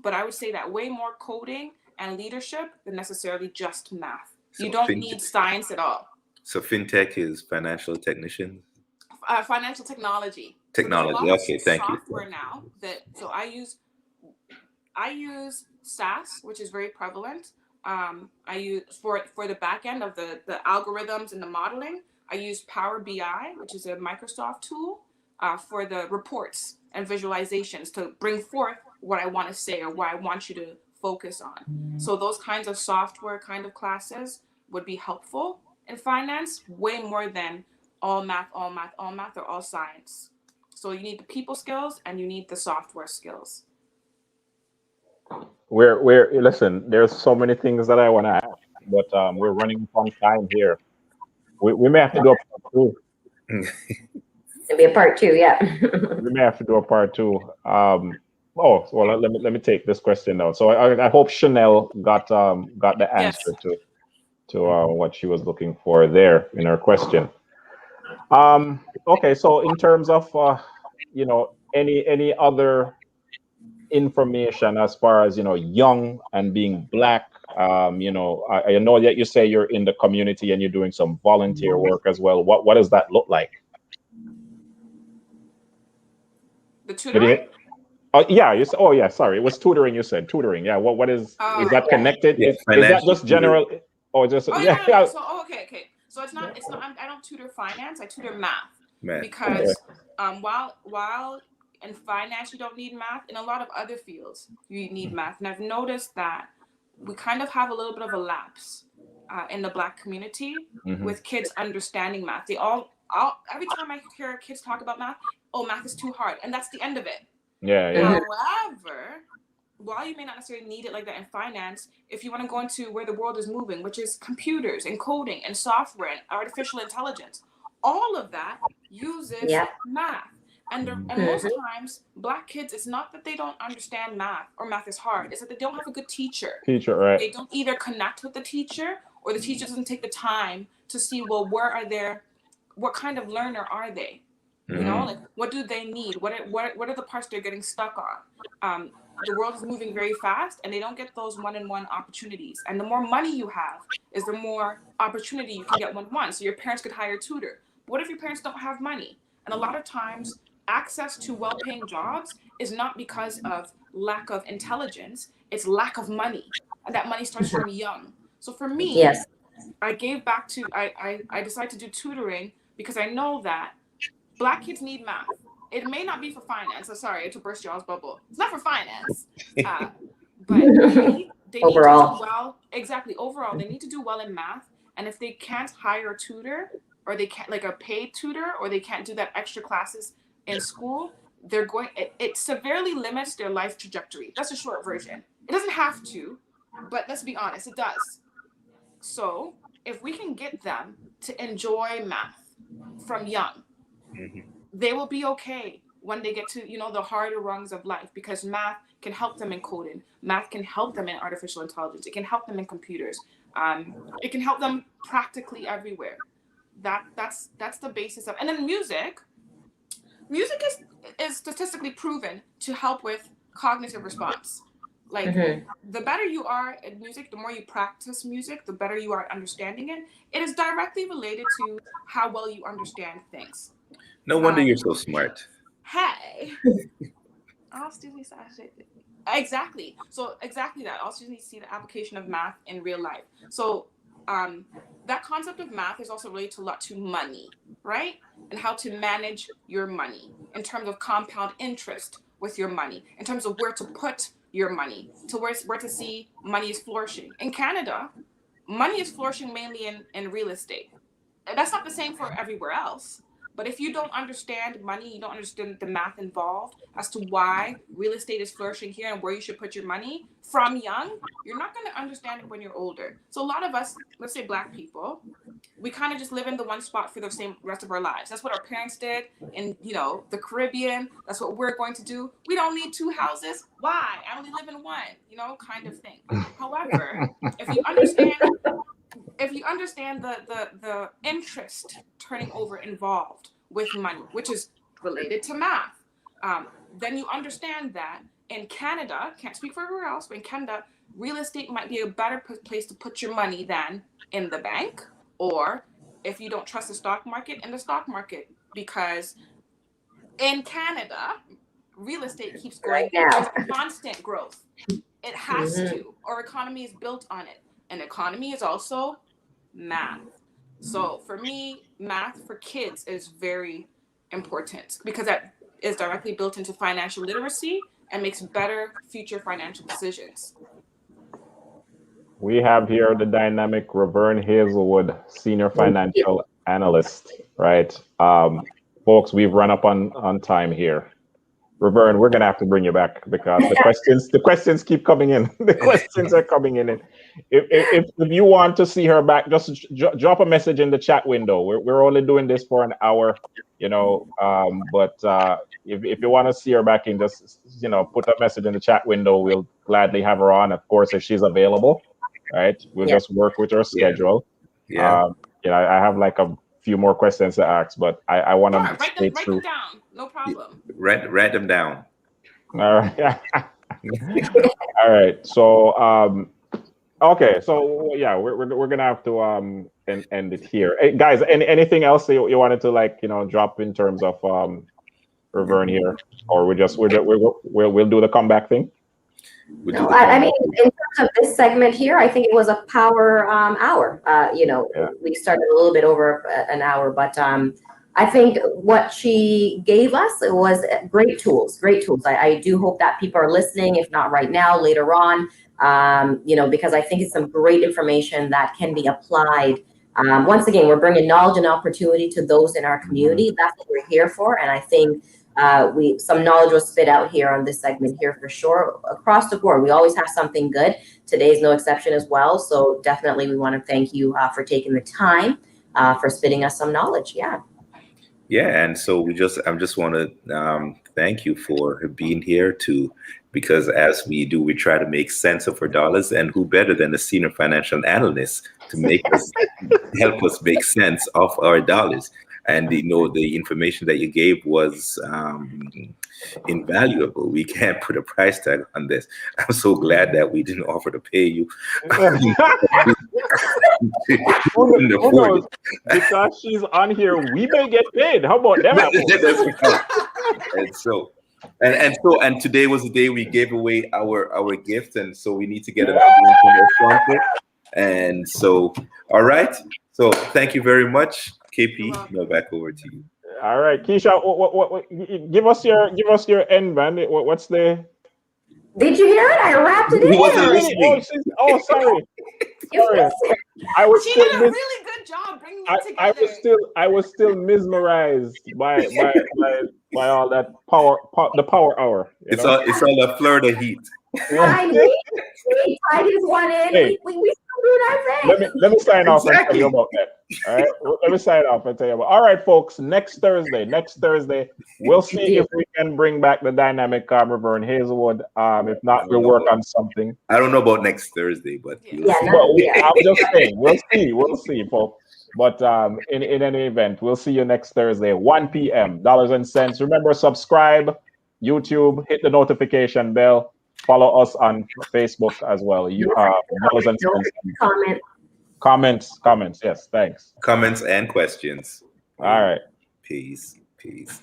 But I would say that way more coding and leadership than necessarily just math. So you don't need science at all. So fintech is financial technicians? Financial technology. Technology, So okay, thank you. Software now so I use SAS, which is very prevalent. I use for the back end of the algorithms and the modeling. I use Power BI, which is a Microsoft tool, for the reports and visualizations to bring forth what I want to say or what I want you to focus on. So those kinds of software kind of classes would be helpful in finance way more than all math, or all science. So you need the people skills and you need the software skills. Listen, there's so many things that I want to ask, but we're running on time here. We may have to do a part 2. It'll be a part 2, yeah. We may have to do a part 2. Well, let me take this question now. So I hope Chanel got the answer to what she was looking for there in her question. Okay, so in terms of any other information as far as young and being Black, I know that you say you're in the community and you're doing some volunteer work as well. What does that look like? The tutoring? Yeah, sorry, it was tutoring. You said tutoring. Yeah, what is that connected? Yeah, is that just general or just yeah. So okay. So it's not I don't tutor finance, I tutor math. Because while in finance you don't need math, in a lot of other fields you need math. And I've noticed that we kind of have a little bit of a lapse in the Black community with kids understanding math. They every time I hear kids talk about math, math is too hard, and that's the end of it. Yeah. However, while you may not necessarily need it like that in finance, if you want to go into where the world is moving, which is computers and coding and software and artificial intelligence, all of that uses math. And most times, Black kids, it's not that they don't understand math or math is hard. It's that they don't have a good teacher. Right. They don't either connect with the teacher or the teacher doesn't take the time to see, well, what kind of learner are they? Like what do they need? What are the parts they're getting stuck on? The world is moving very fast and they don't get those one-on-one opportunities. And the more money you have is the more opportunity you can get one-on-one. So your parents could hire a tutor. But what if your parents don't have money? And a lot of times access to well-paying jobs is not because of lack of intelligence, it's lack of money. And that money starts from young. So for me, I gave back to, I decided to do tutoring because I know that Black kids need math. It may not be for finance. I'm sorry to burst y'all's bubble. It's not for finance. But they need to do well. Exactly. Overall, they need to do well in math. And if they can't hire a tutor or they can't like a paid tutor or they can't do that extra classes in school, it severely limits their life trajectory. That's a short version. It doesn't have to, but let's be honest, it does. So if we can get them to enjoy math from young, they will be okay when they get to, the harder rungs of life, because math can help them in coding. Math can help them in artificial intelligence. It can help them in computers. It can help them practically everywhere. that's the basis of. And then music is statistically proven to help with cognitive response. Like the better you are at music, the more you practice music, the better you are at understanding it. It is directly related to how well you understand things. No wonder you're so smart. Hey. All students exactly. So exactly that. All students see the application of math in real life. So that concept of math is also related a lot to money, right? And how to manage your money in terms of compound interest with your money, in terms of where to put your money, to where to see money is flourishing. In Canada, money is flourishing mainly in real estate. That's not the same for everywhere else. But if you don't understand money, you don't understand the math involved as to why real estate is flourishing here and where you should put your money from young, you're not going to understand it when you're older. So a lot of us, let's say Black people, we kind of just live in the one spot for the same rest of our lives. That's what our parents did in, the Caribbean. That's what we're going to do. We don't need 2 houses. Why? I only live in one, kind of thing. However, if you understand the interest turning over involved with money, which is related to math, then you understand that in Canada, can't speak for everywhere else, but in Canada, real estate might be a better place to put your money than in the bank, or if you don't trust the stock market, in the stock market, because in Canada, real estate keeps growing. There's constant growth. It has to. Our economy is built on it. An economy is also math. So for me, math for kids is very important because that is directly built into financial literacy and makes better future financial decisions. We have here the dynamic Reverne Hazelwood, Senior Financial Analyst, right? Folks, we've run up on time here. Reverne, we're gonna have to bring you back because the questions keep coming in. The questions are coming in. If you want to see her back, just drop a message in the chat window. We're only doing this for an hour, but if you want to see her back in, just put a message in the chat window. We'll gladly have her on. Of course, if she's available, right? We'll just work with her schedule. Yeah. I have like a few more questions to ask, but I want to write them down. No problem. Write them down. All right. All right. So okay. So yeah, we're gonna have to end it here. Hey, guys, anything else you wanted to drop in terms of Reverne here, or we'll do the comeback thing? No, I mean, in terms of this segment here, I think it was a power hour. We started a little bit over an hour, but I think what she gave us was great tools. I do hope that people are listening, if not right now, later on, because I think it's some great information that can be applied. Once again, we're bringing knowledge and opportunity to those in our community. That's what we're here for. And I think some knowledge was spit out here on this segment here for sure. Across the board, we always have something good. Today's no exception as well. So definitely we want to thank you for taking the time for spitting us some knowledge. Yeah, and so I just want to thank you for being here because as we do, we try to make sense of our dollars, and who better than a senior financial analyst to help us make sense of our dollars. And the information that you gave was invaluable. We can't put a price tag on this. I'm so glad that we didn't offer to pay you. Who knows? Because she's on here, we may get paid. How about that? And today was the day we gave away our gift, and so we need to get it out from our sponsor. And so, all right. So thank you very much, KP. Now back over to you. All right, Keisha, what give us your end, man. What's the? Did you hear it? I wrapped it in. Sorry. I was she did a really good job bringing it together. I was still mesmerized by all that the power hour. It's all the Florida heat. We tied his one in. Hey. We still do that thing. Let me sign off and tell you about that. All right. Let me sign off and tell you about. All right, folks. Next Thursday, we'll see if we can bring back the dynamic Reverne Hazelwood. If not, we'll work on something. I don't know about next Thursday, but I'm just saying. We'll see, folks. But in any event, we'll see you next Thursday, 1 p.m. Dollars and cents. Remember, subscribe, YouTube, hit the notification bell, follow us on Facebook as well. Dollars and cents. Comments. Yes, thanks. Comments and questions. All right. Peace.